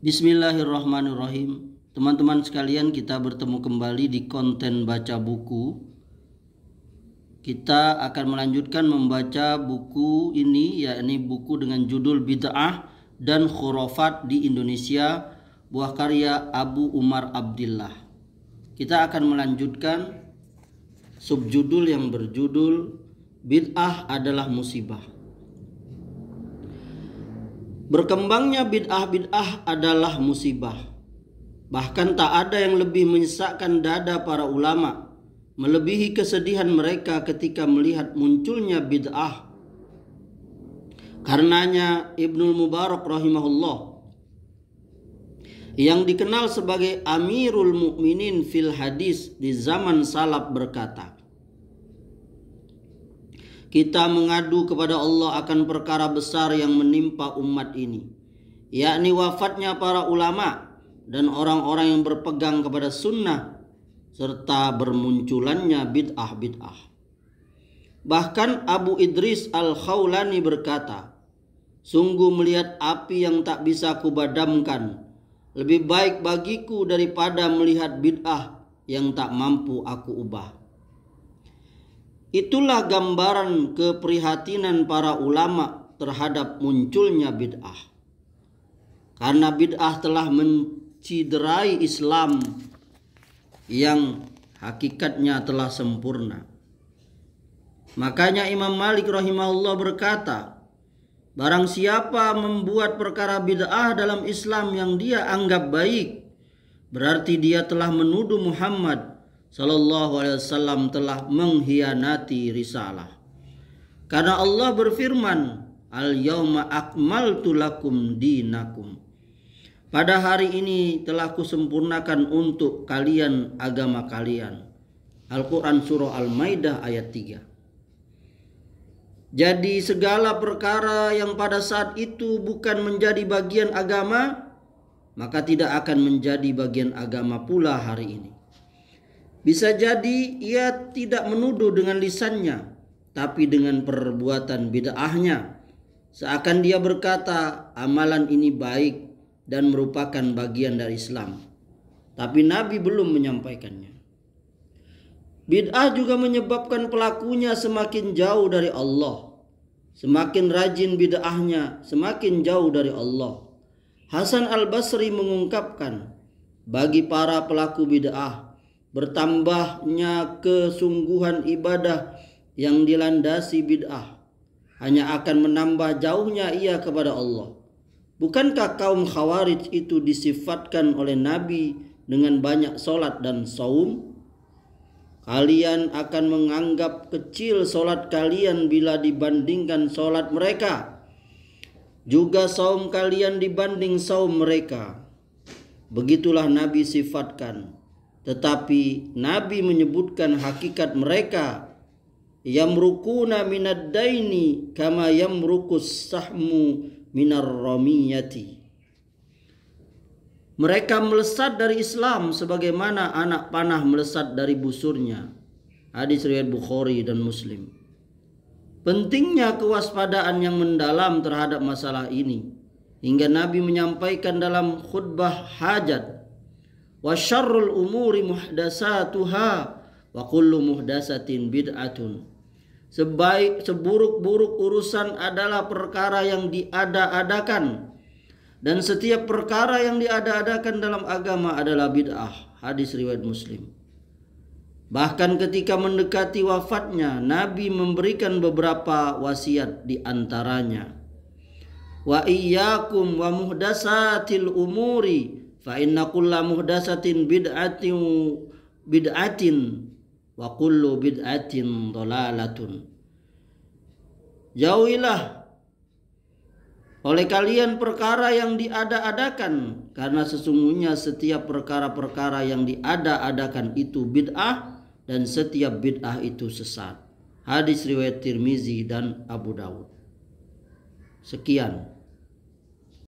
Bismillahirrahmanirrahim. Teman-teman sekalian, kita bertemu kembali di konten baca buku. Kita akan melanjutkan membaca buku ini, yakni buku dengan judul Bid'ah dan Khurafat di Indonesia, buah karya Abu Umar Abdillah. Kita akan melanjutkan subjudul yang berjudul Bid'ah adalah musibah. Berkembangnya bid'ah adalah musibah. Bahkan tak ada yang lebih menyesakkan dada para ulama, melebihi kesedihan mereka ketika melihat munculnya bid'ah. Karenanya Ibnul Mubarak rahimahullah, yang dikenal sebagai Amirul Mukminin fil hadis di zaman salaf, berkata, kita mengadu kepada Allah akan perkara besar yang menimpa umat ini, yakni wafatnya para ulama dan orang-orang yang berpegang kepada sunnah, serta bermunculannya bid'ah-bid'ah. Bahkan Abu Idris Al-Khawlani berkata, sungguh melihat api yang tak bisa kubadamkan, lebih baik bagiku daripada melihat bid'ah yang tak mampu aku ubah. Itulah gambaran keprihatinan para ulama terhadap munculnya bid'ah. Karena bid'ah telah menciderai Islam yang hakikatnya telah sempurna. Makanya Imam Malik rahimahullah berkata, barang siapa membuat perkara bid'ah dalam Islam yang dia anggap baik, berarti dia telah menuduh Muhammad Sallallahu Alaihi Wasallam telah mengkhianati risalah. Karena Allah berfirman, Al-yawma akmaltu lakum dinakum. Pada hari ini telah kusempurnakan untuk kalian agama kalian. Al-Quran Surah Al-Maidah ayat 3. Jadi segala perkara yang pada saat itu bukan menjadi bagian agama, maka tidak akan menjadi bagian agama pula hari ini. Bisa jadi ia tidak menuduh dengan lisannya, tapi dengan perbuatan bid'ahnya. Seakan dia berkata, amalan ini baik dan merupakan bagian dari Islam. Tapi Nabi belum menyampaikannya. Bid'ah juga menyebabkan pelakunya semakin jauh dari Allah. Semakin rajin bid'ahnya, semakin jauh dari Allah. Hasan Al-Basri mengungkapkan, bagi para pelaku bid'ah, bertambahnya kesungguhan ibadah yang dilandasi bid'ah hanya akan menambah jauhnya ia kepada Allah. Bukankah kaum Khawarij itu disifatkan oleh Nabi dengan banyak solat dan saum? Kalian akan menganggap kecil solat kalian bila dibandingkan solat mereka, juga saum kalian dibanding saum mereka. Begitulah Nabi sifatkan. Tetapi Nabi menyebutkan hakikat mereka, yamrukuna minad daini kama yamrukus sahmu minar ramiyati. Mereka melesat dari Islam sebagaimana anak panah melesat dari busurnya. Hadis riwayat Bukhari dan Muslim. Pentingnya kewaspadaan yang mendalam terhadap masalah ini, hingga Nabi menyampaikan dalam khutbah hajat, wa syarrul umuri muhdasatuha wa kullu muhdasatin bid'atun. Seburuk-buruk urusan adalah perkara yang diada-adakan, dan setiap perkara yang diada-adakan dalam agama adalah bid'ah. Hadis riwayat Muslim. Bahkan ketika mendekati wafatnya, Nabi memberikan beberapa wasiat, di antaranya, wa iyyakum wa muhdasatil umuri fa inna kulla muhdasatin bid'atin wa kullu bid'atin dhalalatun. Jauhilah oleh kalian perkara yang diada-adakan, karena sesungguhnya setiap perkara-perkara yang diada-adakan itu bid'ah, dan setiap bid'ah itu sesat. Hadis riwayat Tirmizi dan Abu Dawud. Sekian.